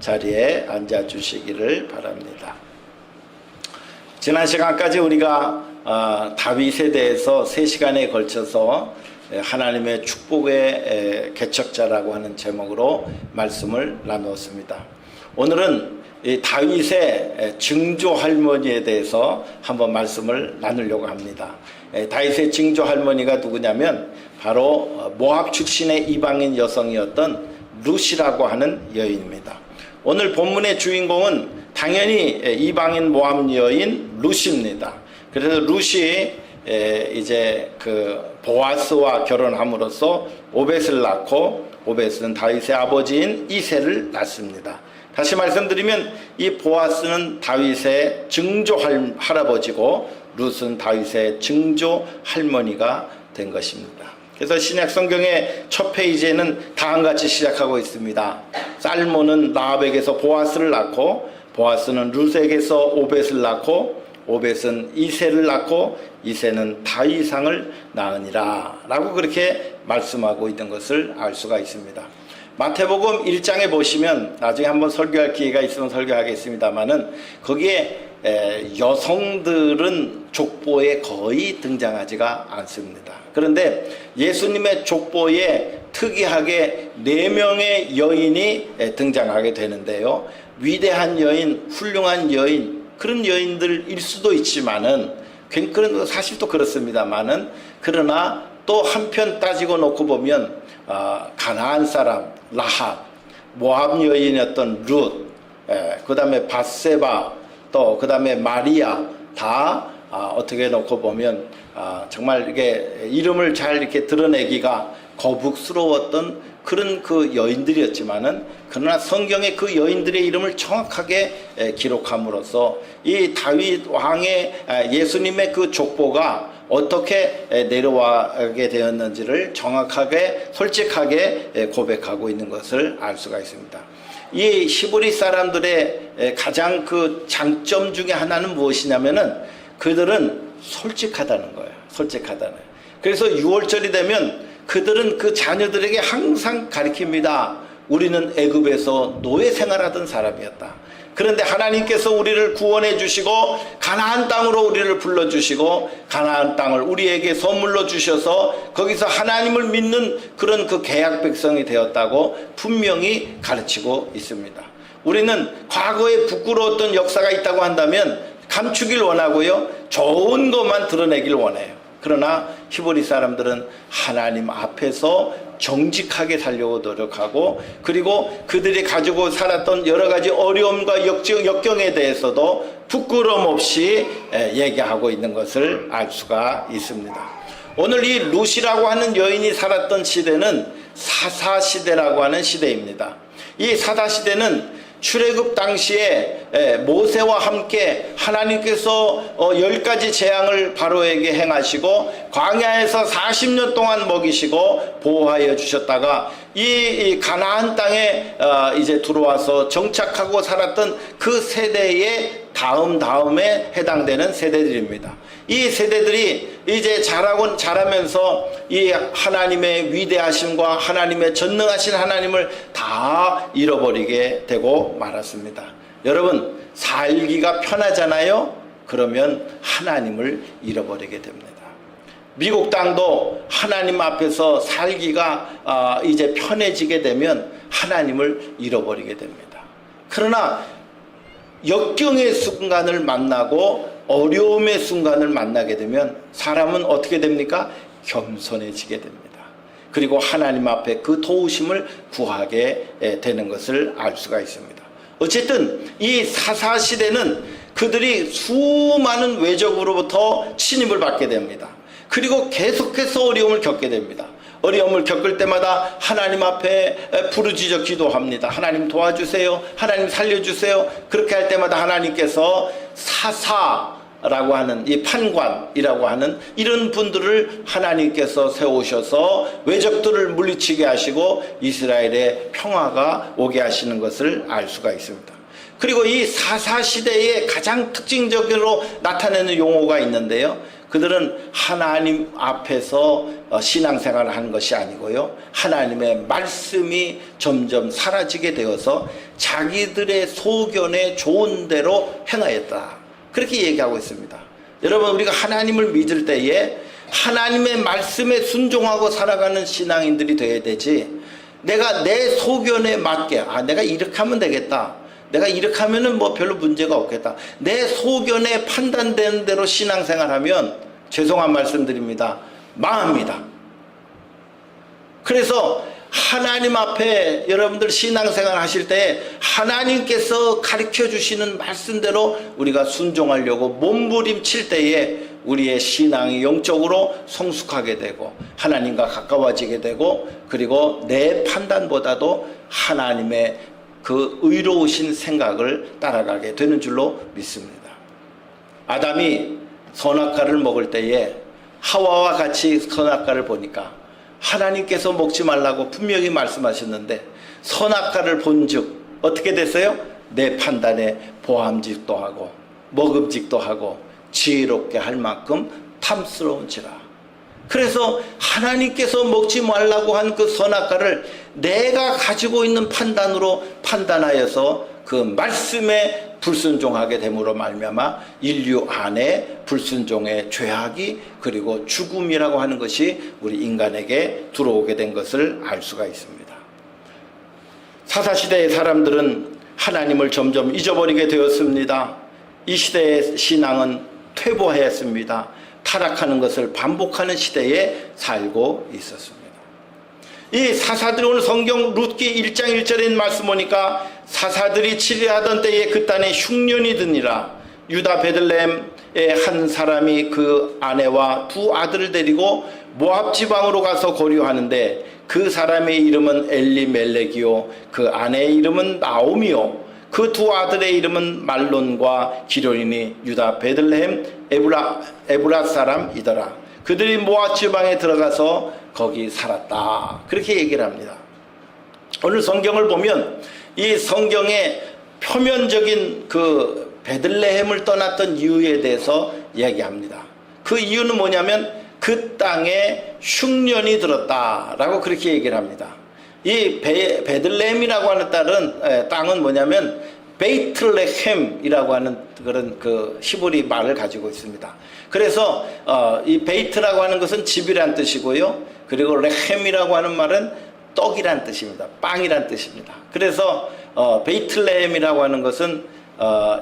자리에 앉아 주시기를 바랍니다. 지난 시간까지 우리가 다윗에 대해서 3시간에 걸쳐서 하나님의 축복의 개척자라고 하는 제목으로 말씀을 나누었습니다. 오늘은 이 다윗의 증조 할머니에 대해서 한번 말씀을 나누려고 합니다. 다윗의 증조 할머니가 누구냐면 바로 모압 출신의 이방인 여성이었던 룻이라고 하는 여인입니다. 오늘 본문의 주인공은 당연히 이방인 모압 여인 룻입니다. 그래서 룻이 이제 그 보아스와 결혼함으로써 오벳을 낳고 오벳은 다윗의 아버지인 이새를 낳습니다. 다시 말씀드리면 이 보아스는 다윗의 증조 할아버지고 룻은 다윗의 증조 할머니가 된 것입니다. 그래서 신약 성경의 첫 페이지에는 다음같이 시작하고 있습니다. 살몬은 라합에게서 보아스를 낳고 보아스는 룻에게서 오벳을 낳고 오벳은 이새를 낳고 이새는 다윗왕을 낳으니라 라고 그렇게 말씀하고 있는 것을 알 수가 있습니다. 마태복음 1장에 보시면 나중에 한번 설교할 기회가 있으면 설교하겠습니다만은 거기에 여성들은 족보에 거의 등장하지가 않습니다. 그런데 예수님의 족보에 특이하게 4명의 여인이 등장하게 되는데요. 위대한 여인, 훌륭한 여인, 그런 여인들일 수도 있지만은 그런 사실 또 그렇습니다만은 그러나 또 한편 따지고 놓고 보면 가나안 사람 라합, 모압 여인이었던 룻, 그 다음에 밧세바, 또 그 다음에 마리아 다 어떻게 놓고 보면 정말 이게 이름을 잘 이렇게 드러내기가 거북스러웠던 그런 그 여인들이었지만은 그러나 성경에 그 여인들의 이름을 정확하게 기록함으로써 이 다윗 왕의 예수님의 그 족보가 어떻게 내려와게 되었는지를 정확하게 솔직하게 고백하고 있는 것을 알 수가 있습니다. 이 히브리 사람들의 가장 그 장점 중에 하나는 무엇이냐면은 그들은 솔직하다는 거예요. 솔직하다는 거예요. 그래서 6월절이 되면 그들은 그 자녀들에게 항상 가르칩니다. 우리는 애굽에서 노예 생활하던 사람이었다. 그런데 하나님께서 우리를 구원해 주시고 가나안 땅으로 우리를 불러주시고 가나안 땅을 우리에게 선물로 주셔서 거기서 하나님을 믿는 그런 그 계약 백성이 되었다고 분명히 가르치고 있습니다. 우리는 과거에 부끄러웠던 역사가 있다고 한다면 감추길 원하고요. 좋은 것만 드러내길 원해요. 그러나 히브리 사람들은 하나님 앞에서 정직하게 살려고 노력하고 그리고 그들이 가지고 살았던 여러 가지 어려움과 역경에 대해서도 부끄러움 없이 얘기하고 있는 것을 알 수가 있습니다. 오늘 이 룻이라고 하는 여인이 살았던 시대는 사사시대라고 하는 시대입니다. 이 사사시대는 출애굽 당시에 모세와 함께 하나님께서 10가지 재앙을 바로에게 행하시고 광야에서 40년 동안 먹이시고 보호하여 주셨다가 이 가나안 땅에 이제 들어와서 정착하고 살았던 그 세대의 다음에 해당되는 세대들입니다. 이 세대들이 이제 자라면서 이 하나님의 위대하심과 하나님의 전능하신 하나님을 다 잃어버리게 되고 말았습니다. 여러분, 살기가 편하잖아요? 그러면 하나님을 잃어버리게 됩니다. 미국 땅도 하나님 앞에서 살기가 이제 편해지게 되면 하나님을 잃어버리게 됩니다. 그러나 역경의 순간을 만나고 어려움의 순간을 만나게 되면 사람은 어떻게 됩니까? 겸손해지게 됩니다. 그리고 하나님 앞에 그 도우심을 구하게 되는 것을 알 수가 있습니다. 어쨌든 이 사사시대는 그들이 수많은 외적으로부터 침입을 받게 됩니다. 그리고 계속해서 어려움을 겪게 됩니다. 어려움을 겪을 때마다 하나님 앞에 부르짖어 기도합니다. 하나님 도와주세요. 하나님 살려주세요. 그렇게 할 때마다 하나님께서 사사라고 하는 이 판관이라고 하는 이런 분들을 하나님께서 세우셔서 외적들을 물리치게 하시고 이스라엘의 평화가 오게 하시는 것을 알 수가 있습니다. 그리고 이 사사시대의 가장 특징적으로 나타내는 용어가 있는데요. 그들은 하나님 앞에서 신앙생활을 하는 것이 아니고요, 하나님의 말씀이 점점 사라지게 되어서 자기들의 소견에 좋은 대로 행하였다, 그렇게 얘기하고 있습니다. 여러분, 우리가 하나님을 믿을 때에 하나님의 말씀에 순종하고 살아가는 신앙인들이 되어야 되지, 내가 내 소견에 맞게 내가 이렇게 하면 되겠다, 내가 이렇게 하면은 뭐 별로 문제가 없겠다, 내 소견에 판단되는 대로 신앙생활하면 죄송한 말씀드립니다, 망합니다. 그래서 하나님 앞에 여러분들 신앙생활 하실 때 하나님께서 가르쳐 주시는 말씀대로 우리가 순종하려고 몸부림칠 때에 우리의 신앙이 영적으로 성숙하게 되고 하나님과 가까워지게 되고, 그리고 내 판단보다도 하나님의 그 의로우신 생각을 따라가게 되는 줄로 믿습니다. 아담이 선악과를 먹을 때에 하와와 같이 선악과를 보니까 하나님께서 먹지 말라고 분명히 말씀하셨는데 선악과를 본즉 어떻게 됐어요? 내 판단에 보암직도 하고 먹음직도 하고 지혜롭게 할 만큼 탐스러운지라. 그래서 하나님께서 먹지 말라고 한 그 선악과를 내가 가지고 있는 판단으로 판단하여서 그 말씀에 불순종하게 됨으로 말미암아 인류 안에 불순종의 죄악이 그리고 죽음이라고 하는 것이 우리 인간에게 들어오게 된 것을 알 수가 있습니다. 사사시대의 사람들은 하나님을 점점 잊어버리게 되었습니다. 이 시대의 신앙은 퇴보하였습니다. 타락하는 것을 반복하는 시대에 살고 있었습니다. 이 사사들이 오늘 성경 룻기 1장 1절에 말씀 보니까 사사들이 치리하던 때에 그 땅에 흉년이 드니라. 유다 베들레헴의 한 사람이 그 아내와 두 아들을 데리고 모압 지방으로 가서 거류하는데 그 사람의 이름은 엘리멜렉이요 그 아내의 이름은 나오미요 그 두 아들의 이름은 말론과 기련이니 유다 베들레헴 에브라 사람이더라. 그들이 모압 지방에 들어가서 거기 살았다, 그렇게 얘기를 합니다. 오늘 성경을 보면 이 성경의 표면적인 그 베들레헴을 떠났던 이유에 대해서 이야기합니다. 그 이유는 뭐냐면 그 땅에 흉년이 들었다라고 그렇게 얘기를 합니다. 이 베들레헴이라고 하는 땅은 뭐냐면 베이틀레헴이라고 하는 그런 그 히브리 말을 가지고 있습니다. 그래서 이 베이트라고 하는 것은 집이란 뜻이고요, 그리고 레헴이라고 하는 말은 떡이란 뜻입니다. 빵이란 뜻입니다. 그래서 베이틀레헴이라고 하는 것은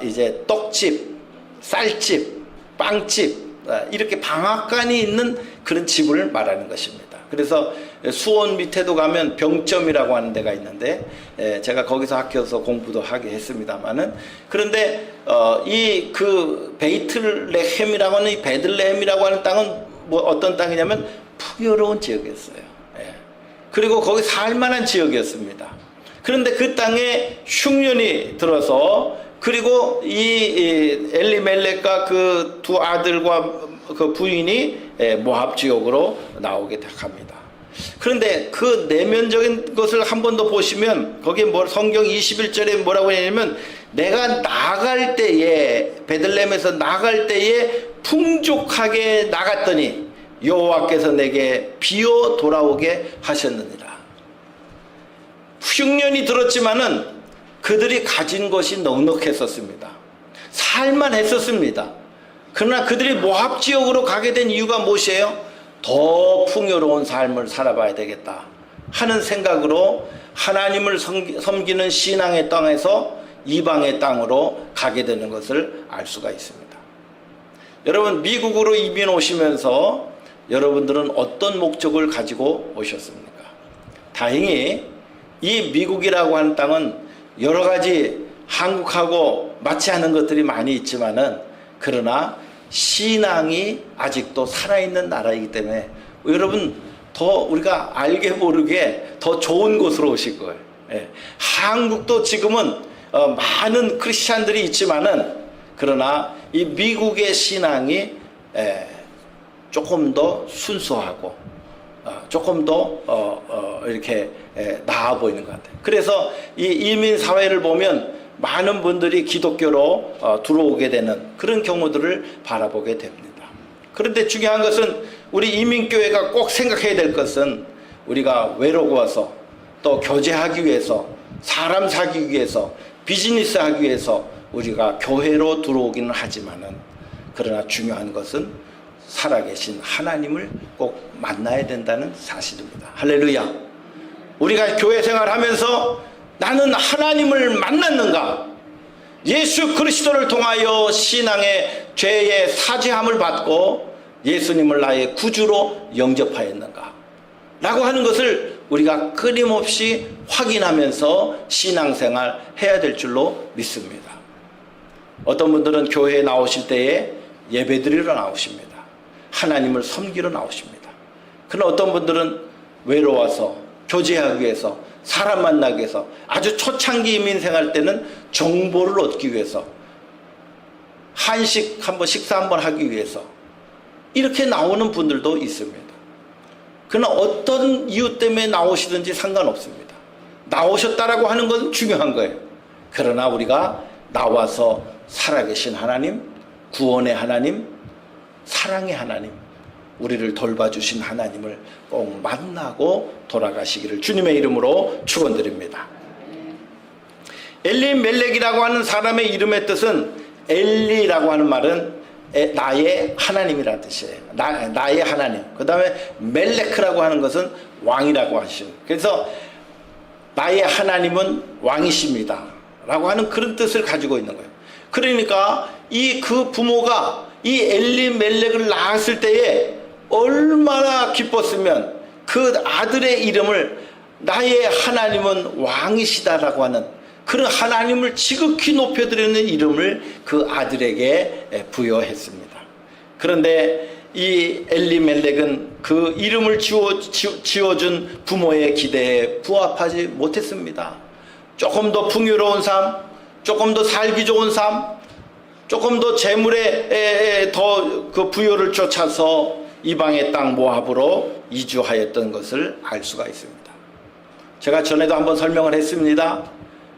이제 떡집, 쌀집, 빵집, 이렇게 방앗간이 있는 그런 집을 말하는 것입니다. 그래서 수원 밑에도 가면 병점이라고 하는 데가 있는데 제가 거기서 학교에서 공부도 하게 했습니다만은, 그런데 이 그 베이틀레헴이라고 하는 이 베들레헴이라고 하는 땅은 뭐 어떤 땅이냐면 풍요로운 지역이었어요. 그리고 거기 살만한 지역이었습니다. 그런데 그 땅에 흉년이 들어서, 그리고 이 엘리멜렉과 그 두 아들과 그 부인이 모압 지역으로 나오게 합니다. 그런데 그 내면적인 것을 한 번 더 보시면 거기에 성경 21절에 뭐라고 했냐면 내가 나갈 때에 베들레헴에서 나갈 때에 풍족하게 나갔더니 여호와께서 내게 비어 돌아오게 하셨느니라. 흉년이 들었지만은 그들이 가진 것이 넉넉했었습니다. 살만했었습니다. 그러나 그들이 모압 지역으로 가게 된 이유가 무엇이에요? 더 풍요로운 삶을 살아봐야 되겠다 하는 생각으로 하나님을 섬기는 신앙의 땅에서 이방의 땅으로 가게 되는 것을 알 수가 있습니다. 여러분, 미국으로 이민 오시면서 여러분들은 어떤 목적을 가지고 오셨습니까? 다행히 이 미국이라고 하는 땅은 여러 가지 한국하고 맞지 않는 것들이 많이 있지만은, 그러나 신앙이 아직도 살아있는 나라이기 때문에 여러분 더 우리가 알게 모르게 더 좋은 곳으로 오실 거예요. 한국도 지금은 많은 크리스찬들이 있지만은, 그러나 이 미국의 신앙이 조금 더 순수하고 조금 더 이렇게 나아 보이는 것 같아요. 그래서 이 이민 사회를 보면 많은 분들이 기독교로 들어오게 되는 그런 경우들을 바라보게 됩니다. 그런데 중요한 것은 우리 이민교회가 꼭 생각해야 될 것은 우리가 외로워서 또 교제하기 위해서 사람 사귀기 위해서 비즈니스 하기 위해서 우리가 교회로 들어오기는 하지만은 그러나 중요한 것은 살아계신 하나님을 꼭 만나야 된다는 사실입니다. 할렐루야. 우리가 교회 생활하면서 나는 하나님을 만났는가? 예수 그리스도를 통하여 신앙의 죄의 사죄함을 받고 예수님을 나의 구주로 영접하였는가? 라고 하는 것을 우리가 끊임없이 확인하면서 신앙생활 해야 될 줄로 믿습니다. 어떤 분들은 교회에 나오실 때에 예배드리러 나오십니다. 하나님을 섬기러 나오십니다. 그러나 어떤 분들은 외로워서 교제하기 위해서 사람 만나기 위해서 아주 초창기 이민생활 때는 정보를 얻기 위해서 한식 한번 식사 한번 하기 위해서 이렇게 나오는 분들도 있습니다. 그러나 어떤 이유 때문에 나오시든지 상관없습니다. 나오셨다라고 하는 것은 중요한 거예요. 그러나 우리가 나와서 살아계신 하나님, 구원의 하나님, 사랑의 하나님, 우리를 돌봐주신 하나님을 꼭 만나고 돌아가시기를 주님의 이름으로 축원드립니다. 엘리멜렉이라고 하는 사람의 이름의 뜻은 엘리라고 하는 말은 나의 하나님이라는 뜻이에요. 나의 하나님. 그 다음에 멜레크라고 하는 것은 왕이라고 하시는. 그래서 나의 하나님은 왕이십니다 라고 하는 그런 뜻을 가지고 있는 거예요. 그러니까 그 부모가 이 엘리멜렉을 낳았을 때에 얼마나 기뻤으면 그 아들의 이름을 나의 하나님은 왕이시다라고 하는 그런 하나님을 지극히 높여드리는 이름을 그 아들에게 부여했습니다. 그런데 이 엘리멜렉은 그 이름을 지어준 부모의 기대에 부합하지 못했습니다. 조금 더 풍요로운 삶, 조금 더 살기 좋은 삶, 조금 더 재물에 더 그 부여를 쫓아서 이방의 땅 모압으로 이주하였던 것을 알 수가 있습니다. 제가 전에도 한번 설명을 했습니다.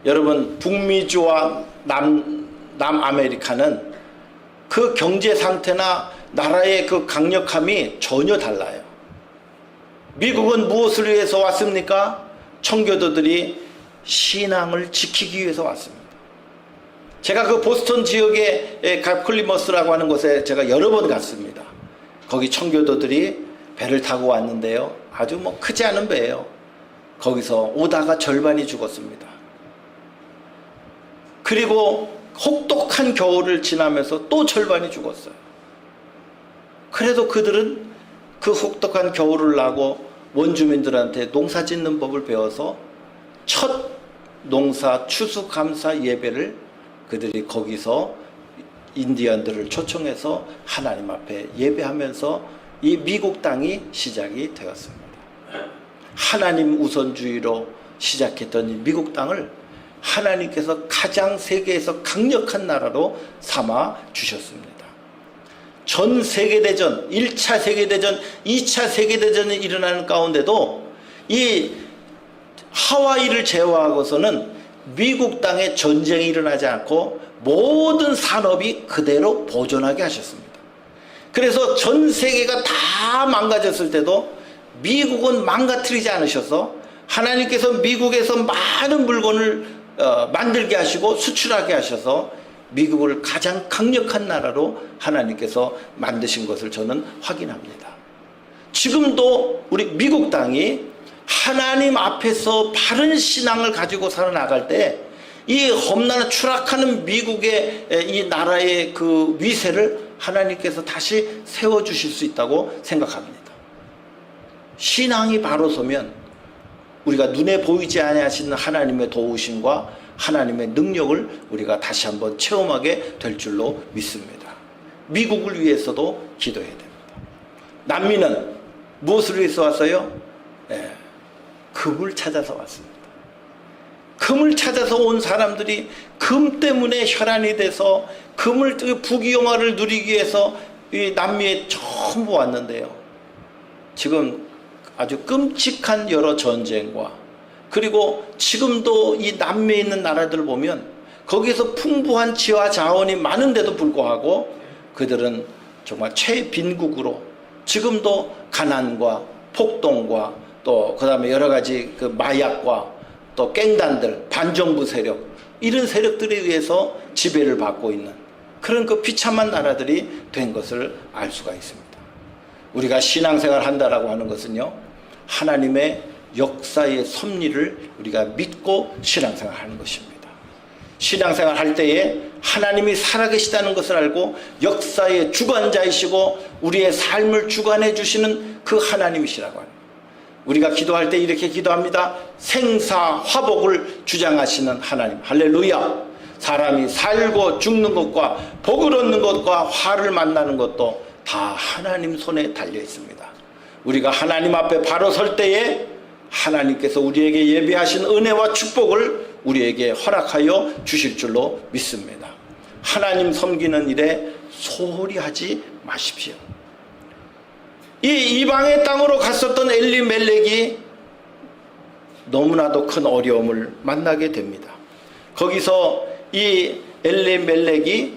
여러분, 북미주와 남아메리카는 그 경제 상태나 나라의 그 강력함이 전혀 달라요. 미국은 무엇을 위해서 왔습니까? 청교도들이 신앙을 지키기 위해서 왔습니다. 제가 그 보스턴 지역의 클리머스라고 하는 곳에 제가 여러 번 갔습니다. 거기 청교도들이 배를 타고 왔는데요. 아주 크지 않은 배예요. 거기서 오다가 절반이 죽었습니다. 그리고 혹독한 겨울을 지나면서 또 절반이 죽었어요. 그래도 그들은 그 혹독한 겨울을 나고 원주민들한테 농사 짓는 법을 배워서 첫 농사 추수감사 예배를 그들이 거기서 인디언들을 초청해서 하나님 앞에 예배하면서 이 미국 땅이 시작이 되었습니다. 하나님 우선주의로 시작했던 이 미국 땅을 하나님께서 가장 세계에서 강력한 나라로 삼아 주셨습니다. 전 세계대전, 1차 세계대전, 2차 세계대전이 일어나는 가운데도 이 하와이를 제외하고서는 미국 땅에 전쟁이 일어나지 않고 모든 산업이 그대로 보존하게 하셨습니다. 그래서 전 세계가 다 망가졌을 때도 미국은 망가뜨리지 않으셔서 하나님께서 미국에서 많은 물건을 만들게 하시고 수출하게 하셔서 미국을 가장 강력한 나라로 하나님께서 만드신 것을 저는 확인합니다. 지금도 우리 미국 땅이 하나님 앞에서 바른 신앙을 가지고 살아나갈 때 이 험난한 추락하는 미국의 이 나라의 그 위세를 하나님께서 다시 세워주실 수 있다고 생각합니다. 신앙이 바로 서면 우리가 눈에 보이지 아니하시는 하나님의 도우심과 하나님의 능력을 우리가 다시 한번 체험하게 될 줄로 믿습니다. 미국을 위해서도 기도해야 됩니다. 남미는 무엇을 위해서 왔어요? 금을 찾아서 왔습니다. 금을 찾아서 온 사람들이 금 때문에 혈안이 돼서 금을 부귀영화를 누리기 위해서 이 남미에 전부 왔는데요. 지금 아주 끔찍한 여러 전쟁과 그리고 지금도 이 남미에 있는 나라들을 보면 거기서 풍부한 지와 자원이 많은데도 불구하고 그들은 정말 최빈국으로 지금도 가난과 폭동과 또 그다음에 여러 가지 그 마약과 또 갱단들, 반정부 세력, 이런 세력들에 의해서 지배를 받고 있는 그런 그 비참한 나라들이 된 것을 알 수가 있습니다. 우리가 신앙생활 한다라고 하는 것은요, 하나님의 역사의 섭리를 우리가 믿고 신앙생활 하는 것입니다. 신앙생활 할 때에 하나님이 살아계시다는 것을 알고 역사의 주관자이시고 우리의 삶을 주관해 주시는 그 하나님이시라고 합니다. 우리가 기도할 때 이렇게 기도합니다. 생사화복을 주장하시는 하나님. 할렐루야. 사람이 살고 죽는 것과 복을 얻는 것과 화를 만나는 것도 다 하나님 손에 달려 있습니다. 우리가 하나님 앞에 바로 설 때에 하나님께서 우리에게 예비하신 은혜와 축복을 우리에게 허락하여 주실 줄로 믿습니다. 하나님 섬기는 일에 소홀히 하지 마십시오. 이 이방의 땅으로 갔었던 엘리멜렉이 너무나도 큰 어려움을 만나게 됩니다. 거기서 이 엘리멜렉이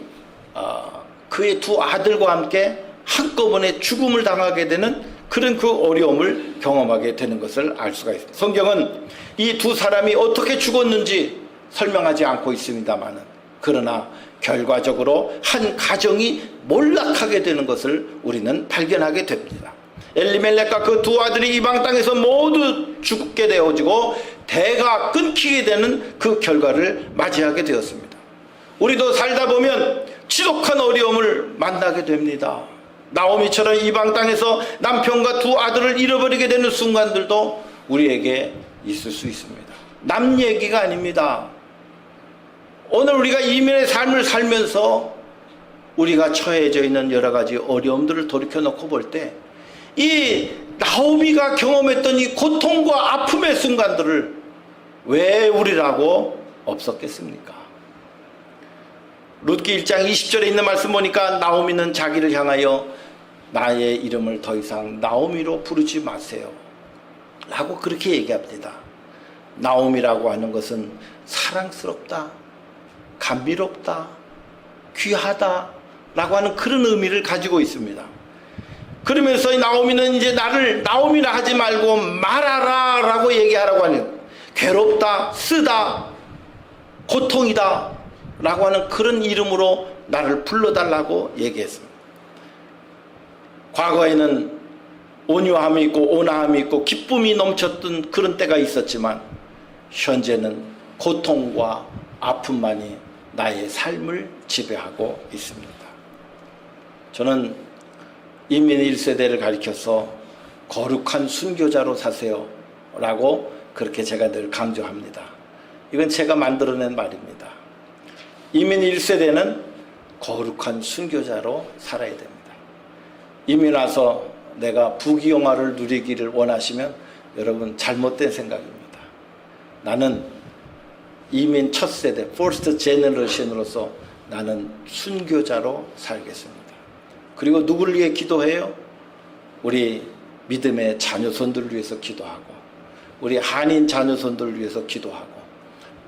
그의 두 아들과 함께 한꺼번에 죽음을 당하게 되는 그런 그 어려움을 경험하게 되는 것을 알 수가 있습니다. 성경은 이 두 사람이 어떻게 죽었는지 설명하지 않고 있습니다만, 그러나 결과적으로 한 가정이 몰락하게 되는 것을 우리는 발견하게 됩니다. 엘리멜렉과 그 두 아들이 이방 땅에서 모두 죽게 되어지고 대가 끊기게 되는 그 결과를 맞이하게 되었습니다. 우리도 살다 보면 지독한 어려움을 만나게 됩니다. 나오미처럼 이방 땅에서 남편과 두 아들을 잃어버리게 되는 순간들도 우리에게 있을 수 있습니다. 남 얘기가 아닙니다. 오늘 우리가 이민의 삶을 살면서 우리가 처해져 있는 여러 가지 어려움들을 돌이켜놓고 볼 때 이 나오미가 경험했던 이 고통과 아픔의 순간들을 왜 우리라고 없었겠습니까? 룻기 1장 20절에 있는 말씀 보니까 나오미는 자기를 향하여 나의 이름을 더 이상 나오미로 부르지 마세요 라고 그렇게 얘기합니다. 나오미라고 하는 것은 사랑스럽다, 감미롭다, 귀하다 라고 하는 그런 의미를 가지고 있습니다. 그러면서 이 나오미는 이제 나를 나오미라 하지 말고 말하라 라고 얘기하라고 하는, 괴롭다, 쓰다, 고통이다 라고 하는 그런 이름으로 나를 불러달라고 얘기했습니다. 과거에는 온유함이 있고 온화함이 있고 기쁨이 넘쳤던 그런 때가 있었지만 현재는 고통과 아픔만이 나의 삶을 지배하고 있습니다. 저는 이민 1세대를 가리켜서 거룩한 순교자로 사세요 라고 그렇게 제가 늘 강조합니다. 이건 제가 만들어낸 말입니다. 이민 1세대는 거룩한 순교자로 살아야 됩니다. 이민 와서 내가 부귀영화를 누리기를 원하시면 여러분 잘못된 생각입니다. 나는 이민 첫 세대, First Generation으로서 나는 순교자로 살겠습니다. 그리고 누구를 위해 기도해요? 우리 믿음의 자녀손들을 위해서 기도하고 우리 한인 자녀손들을 위해서 기도하고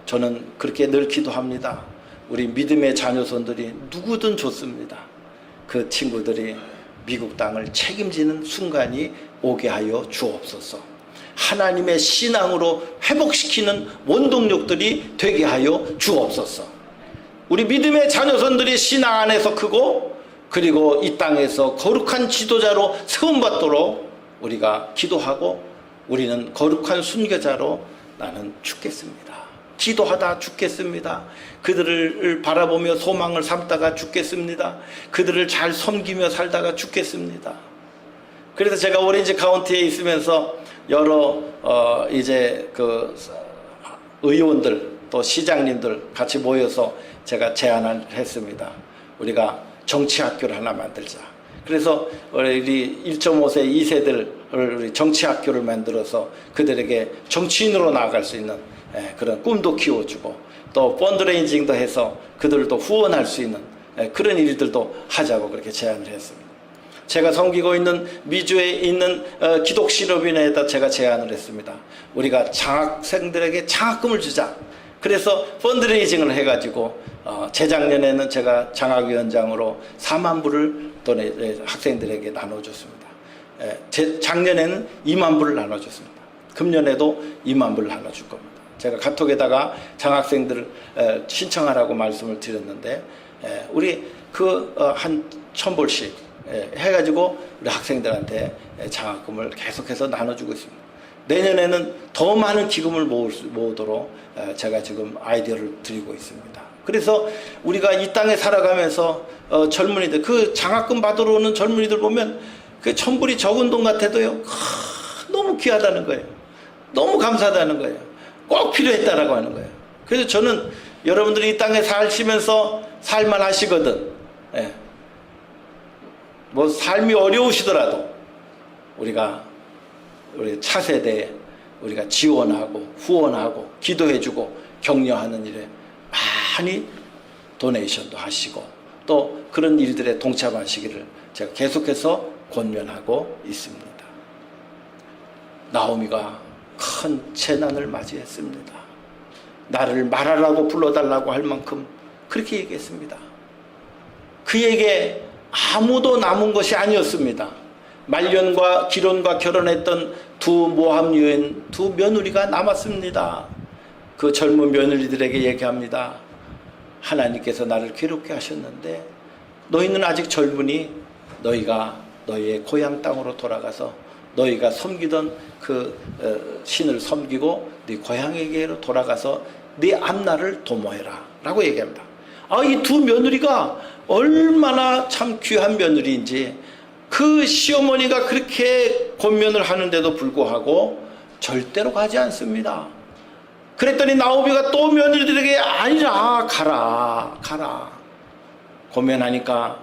저는 그렇게 늘 기도합니다. 우리 믿음의 자녀손들이 누구든 좋습니다. 그 친구들이 미국 땅을 책임지는 순간이 오게 하여 주옵소서. 하나님의 신앙으로 회복시키는 원동력들이 되게 하여 주옵소서. 우리 믿음의 자녀손들이 신앙 안에서 크고 그리고 이 땅에서 거룩한 지도자로 세움받도록 우리가 기도하고 우리는 거룩한 순교자로 나는 죽겠습니다. 기도하다 죽겠습니다. 그들을 바라보며 소망을 삼다가 죽겠습니다. 그들을 잘 섬기며 살다가 죽겠습니다. 그래서 제가 오렌지 카운티에 있으면서 여러 이제 그 의원들 또 시장님들 같이 모여서 제가 제안을 했습니다. 우리가 정치학교를 하나 만들자. 그래서 우리 1.5세 2세들을 우리 정치학교를 만들어서 그들에게 정치인으로 나아갈 수 있는 그런 꿈도 키워주고 또 펀드레이징도 해서 그들도 후원할 수 있는 그런 일들도 하자고 그렇게 제안을 했습니다. 제가 섬기고 있는 미주에 있는 기독실업인회에다 제가 제안을 했습니다. 우리가 장학생들에게 장학금을 주자. 그래서 펀드레이징을 해가지고 재작년에는 제가 장학위원장으로 4만 불을 또 학생들에게 나눠줬습니다. 작년에는 2만 불을 나눠줬습니다. 금년에도 2만 불을 나눠줄 겁니다. 제가 카톡에다가 장학생들을 신청하라고 말씀을 드렸는데 우리 한 1,000불씩 해가지고 우리 학생들한테 장학금을 계속해서 나눠주고 있습니다. 내년에는 더 많은 기금을 모으도록 제가 지금 아이디어를 드리고 있습니다. 그래서 우리가 이 땅에 살아가면서 젊은이들, 그 장학금 받으러 오는 젊은이들 보면 그 1,000불이 적은 돈 같아도요, 너무 귀하다는 거예요. 너무 감사하다는 거예요. 꼭 필요했다라고 하는 거예요. 그래서 저는 여러분들이 이 땅에 사시면서 살만 하시거든, 뭐 삶이 어려우시더라도 우리 차세대에 우리가 지원하고 후원하고 기도해주고 격려하는 일에 많이 도네이션도 하시고 또 그런 일들에 동참하시기를 제가 계속해서 권면하고 있습니다. 나오미가 큰 재난을 맞이했습니다. 나를 말하라고 불러달라고 할 만큼 그렇게 얘기했습니다. 그에게 아무도 남은 것이 아니었습니다. 말년과 기론과 결혼했던 두 모함 여인, 두 며느리가 남았습니다. 그 젊은 며느리들에게 얘기합니다. 하나님께서 나를 괴롭게 하셨는데 너희는 아직 젊으니 너희가 너희의 고향 땅으로 돌아가서 너희가 섬기던 그 신을 섬기고 네 고향에게로 돌아가서 네 앞날을 도모해라 라고 얘기합니다. 이 두 며느리가 얼마나 참 귀한 며느리인지, 그 시어머니가 그렇게 권면을 하는데도 불구하고 절대로 가지 않습니다. 그랬더니 나오미가 또 며느리들에게 아니라 가라 권면하니까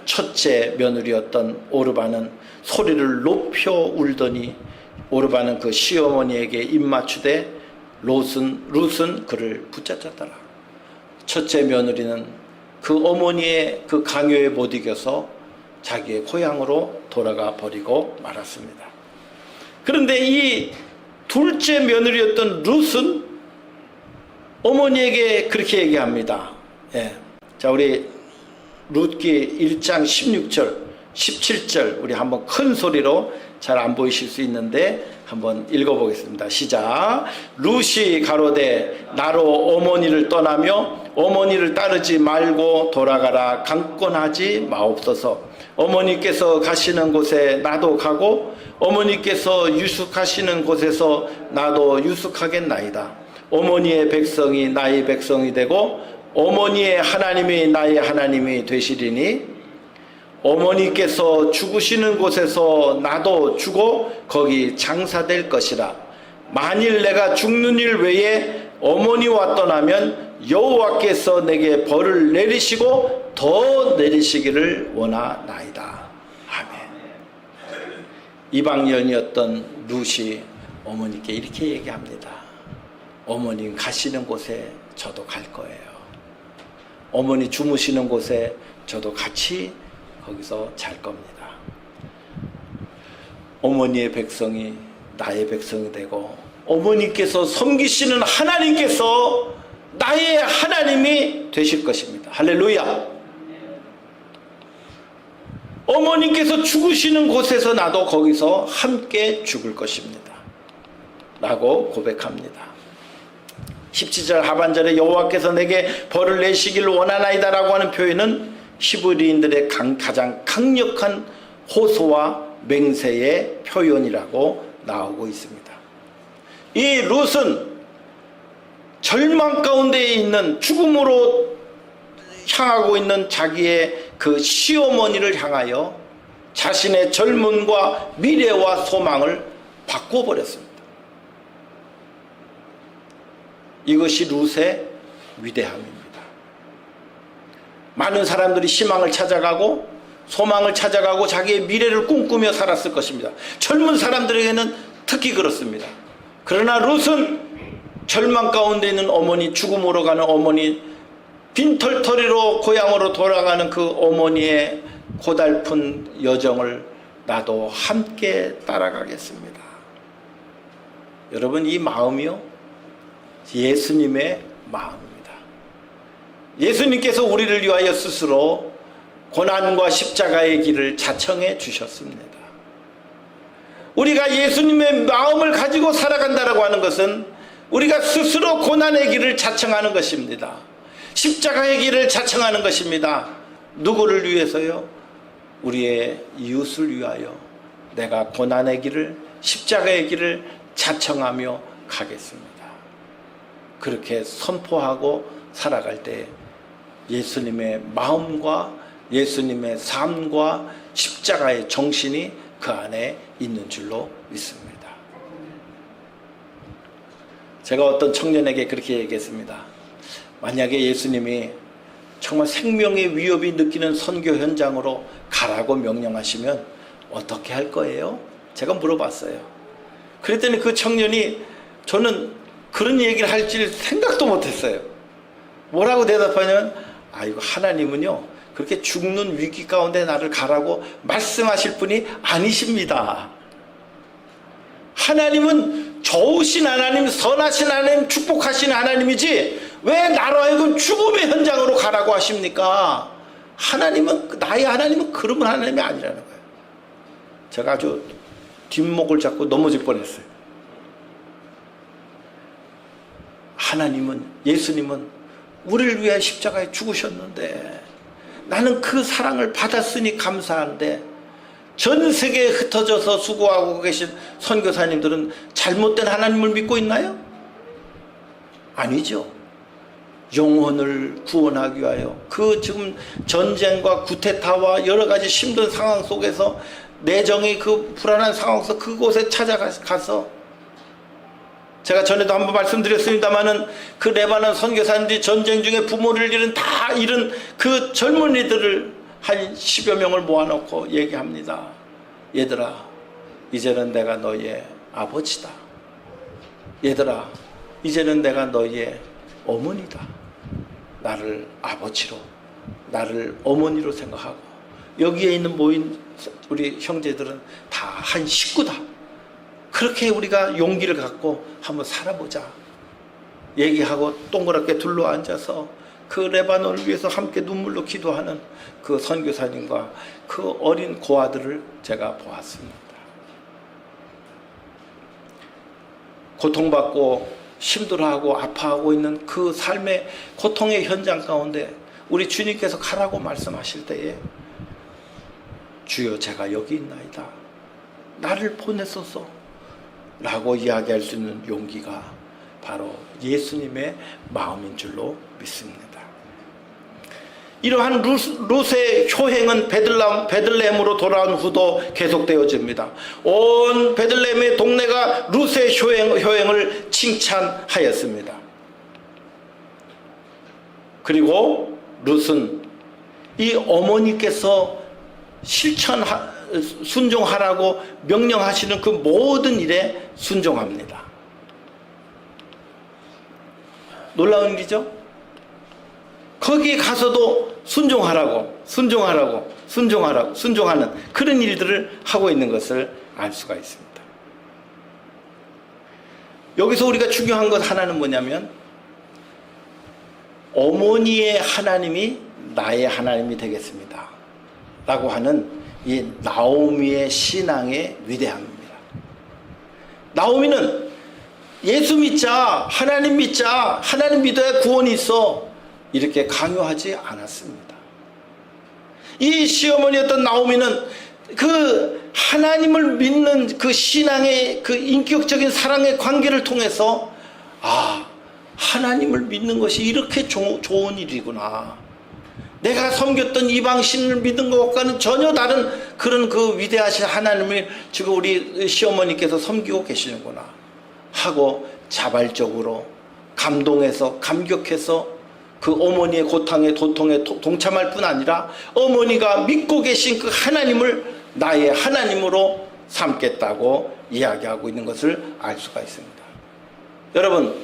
첫째 며느리였던 오르바는 소리를 높여 울더니 오르바는 그 시어머니에게 입맞추되 룻은 그를 붙잡았더라. 첫째 며느리는 그 어머니의 그 강요에 못 이겨서 자기의 고향으로 돌아가 버리고 말았습니다. 그런데 이 둘째 며느리였던 룻은 어머니에게 그렇게 얘기합니다. 자, 우리 룻기 1장 16절 17절 우리 한번 큰 소리로, 잘 안 보이실 수 있는데 한번 읽어보겠습니다. 시작. 룻이 가로되 나로 어머니를 떠나며 어머니를 따르지 말고 돌아가라. 강권하지 마옵소서. 어머니께서 가시는 곳에 나도 가고 어머니께서 유숙하시는 곳에서 나도 유숙하겠나이다. 어머니의 백성이 나의 백성이 되고 어머니의 하나님이 나의 하나님이 되시리니 어머니께서 죽으시는 곳에서 나도 죽어 거기 장사될 것이라. 만일 내가 죽는 일 외에 어머니와 떠나면 여호와께서 내게 벌을 내리시고 더 내리시기를 원하나이다. 아멘. 이방년이었던 룻이 어머니께 이렇게 얘기합니다. 어머니 가시는 곳에 저도 갈 거예요. 어머니 주무시는 곳에 저도 같이 거기서 잘 겁니다. 어머니의 백성이 나의 백성이 되고 어머니께서 섬기시는 하나님께서 나의 하나님이 되실 것입니다. 할렐루야. 어머니께서 죽으시는 곳에서 나도 거기서 함께 죽을 것입니다 라고 고백합니다. 17절 하반절에 여호와께서 내게 벌을 내시기를 원하나이다 라고 하는 표현은 히브리인들의 가장 강력한 호소와 맹세의 표현이라고 나오고 있습니다. 이 룻은 절망 가운데 있는, 죽음으로 향하고 있는 자기의 그 시어머니를 향하여 자신의 젊음과 미래와 소망을 바꿔버렸습니다. 이것이 룻의 위대함입니다. 많은 사람들이 희망을 찾아가고 소망을 찾아가고 자기의 미래를 꿈꾸며 살았을 것입니다. 젊은 사람들에게는 특히 그렇습니다. 그러나 룻은 절망 가운데 있는 어머니, 죽음으로 가는 어머니, 빈털터리로 고향으로 돌아가는 그 어머니의 고달픈 여정을 나도 함께 따라가겠습니다. 여러분, 이 마음이요, 예수님의 마음입니다. 예수님께서 우리를 위하여 스스로 고난과 십자가의 길을 자청해 주셨습니다. 우리가 예수님의 마음을 가지고 살아간다고 하는 것은 우리가 스스로 고난의 길을 자청하는 것입니다. 십자가의 길을 자청하는 것입니다. 누구를 위해서요? 우리의 이웃을 위하여 내가 고난의 길을, 십자가의 길을 자청하며 가겠습니다. 그렇게 선포하고 살아갈 때 예수님의 마음과 예수님의 삶과 십자가의 정신이 그 안에 있는 줄로 믿습니다. 제가 어떤 청년에게 그렇게 얘기했습니다. 만약에 예수님이 정말 생명의 위협이 느끼는 선교 현장으로 가라고 명령하시면 어떻게 할 거예요? 제가 물어봤어요. 그랬더니 그 청년이 저는 그런 얘기를 할지 생각도 못했어요. 뭐라고 대답하냐면 아이고 하나님은요 그렇게 죽는 위기 가운데 나를 가라고 말씀하실 분이 아니십니다. 하나님은 좋으신 하나님, 선하신 하나님, 축복하신 하나님이지 왜 나로 하여금 죽음의 현장으로 가라고 하십니까? 하나님은, 나의 하나님은 그런 하나님이 아니라는 거예요. 제가 아주 뒷목을 잡고 넘어질 뻔했어요. 하나님은, 예수님은 우리를 위해 십자가에 죽으셨는데 나는 그 사랑을 받았으니 감사한데 전 세계에 흩어져서 수고하고 계신 선교사님들은 잘못된 하나님을 믿고 있나요? 아니죠. 영혼을 구원하기 위하여 그 지금 전쟁과 구테타와 여러 가지 힘든 상황 속에서 내정이 그 불안한 상황 속에서 그곳에 찾아가서 제가 전에도 한번 말씀드렸습니다마는 그 레바논 선교사님들이 전쟁 중에 부모를 잃은 다 잃은 그 젊은이들을 한 10여 명을 모아놓고 얘기합니다. 얘들아 이제는 내가 너희의 아버지다. 얘들아 이제는 내가 너희의 어머니다. 나를 아버지로 나를 어머니로 생각하고 여기에 있는 모인 우리 형제들은 다 한 식구다. 그렇게 우리가 용기를 갖고 한번 살아보자 얘기하고 동그랗게 둘러앉아서 그 레바논을 위해서 함께 눈물로 기도하는 그 선교사님과 그 어린 고아들을 제가 보았습니다. 고통받고 힘들어하고 아파하고 있는 그 삶의 고통의 현장 가운데 우리 주님께서 가라고 말씀하실 때에 주여 제가 여기 있나이다. 나를 보내소서 라고 이야기할 수 있는 용기가 바로 예수님의 마음인 줄로 믿습니다. 이러한 룻의 효행은 베들레헴으로 돌아온 후도 계속되어집니다. 온 베들레헴의 동네가 룻의 효행을 칭찬하였습니다. 그리고 룻은 이 어머니께서 순종하라고 명령하시는 그 모든 일에 순종합니다. 놀라운 일이죠? 거기에 가서도 순종하는 그런 일들을 하고 있는 것을 알 수가 있습니다. 여기서 우리가 중요한 것 하나는 뭐냐면 어머니의 하나님이 나의 하나님이 되겠습니다 라고 하는 이 나오미의 신앙의 위대함입니다. 나오미는 예수 믿자, 하나님 믿자, 하나님 믿어야 구원이 있어 이렇게 강요하지 않았습니다. 이 시어머니였던 나오미는 그 하나님을 믿는 그 신앙의 그 인격적인 사랑의 관계를 통해서 하나님을 믿는 것이 이렇게 좋은 일이구나. 내가 섬겼던 이방신을 믿는 것과는 전혀 다른 그런 그 위대하신 하나님을 지금 우리 시어머니께서 섬기고 계시는구나 하고 자발적으로 감동해서 감격해서 그 어머니의 고통에 동참할 뿐 아니라 어머니가 믿고 계신 그 하나님을 나의 하나님으로 삼겠다고 이야기하고 있는 것을 알 수가 있습니다. 여러분,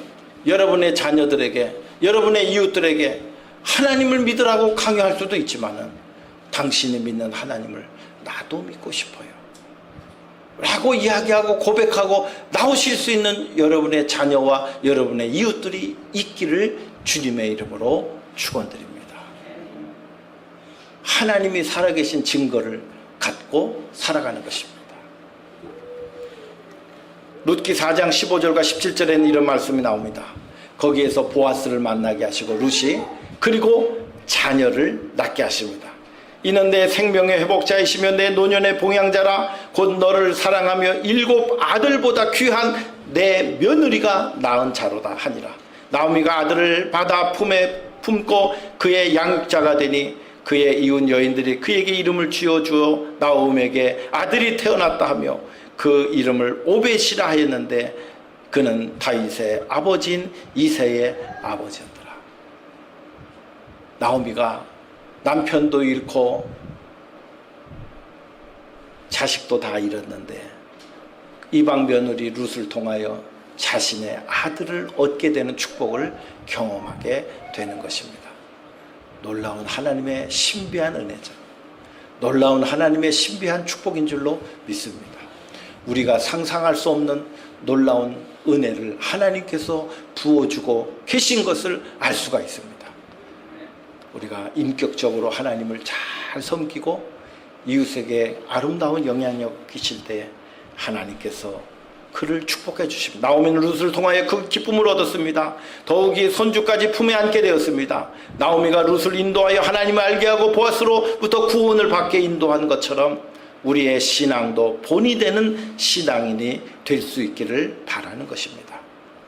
여러분의 자녀들에게, 여러분의 이웃들에게 하나님을 믿으라고 강요할 수도 있지만은 당신이 믿는 하나님을 나도 믿고 싶어요 라고 이야기하고 고백하고 나오실 수 있는 여러분의 자녀와 여러분의 이웃들이 있기를 주님의 이름으로 축원드립니다. 하나님이 살아계신 증거를 갖고 살아가는 것입니다. 룻기 4장 15절과 17절에는 이런 말씀이 나옵니다. 거기에서 보아스를 만나게 하시고 룻이 그리고 자녀를 낳게 하십니다. 이는 내 생명의 회복자이시며 내 노년의 봉양자라 곧 너를 사랑하며 7 아들보다 귀한 내 며느리가 낳은 자로다 하니라. 나오미가 아들을 받아 품에 품고 그의 양육자가 되니 그의 이웃 여인들이 그에게 이름을 지어주어 나오미에게 아들이 태어났다 하며 그 이름을 오벳이라 하였는데 그는 다윗의 아버지인 이새의 아버지였더라. 나오미가 남편도 잃고 자식도 다 잃었는데 이방 며느리 룻을 통하여 자신의 아들을 얻게 되는 축복을 경험하게 되는 것입니다. 놀라운 하나님의 신비한 은혜죠. 놀라운 하나님의 신비한 축복인 줄로 믿습니다. 우리가 상상할 수 없는 놀라운 은혜를 하나님께서 부어주고 계신 것을 알 수가 있습니다. 우리가 인격적으로 하나님을 잘 섬기고 이웃에게 아름다운 영향력 끼칠 때 하나님께서 그를 축복해 주십니다. 나오미는 룻을 통하여 그 기쁨을 얻었습니다. 더욱이 손주까지 품에 안게 되었습니다. 나오미가 룻을 인도하여 하나님을 알게 하고 보아스로부터 구원을 받게 인도한 것처럼 우리의 신앙도 본이 되는 신앙인이 될 수 있기를 바라는 것입니다.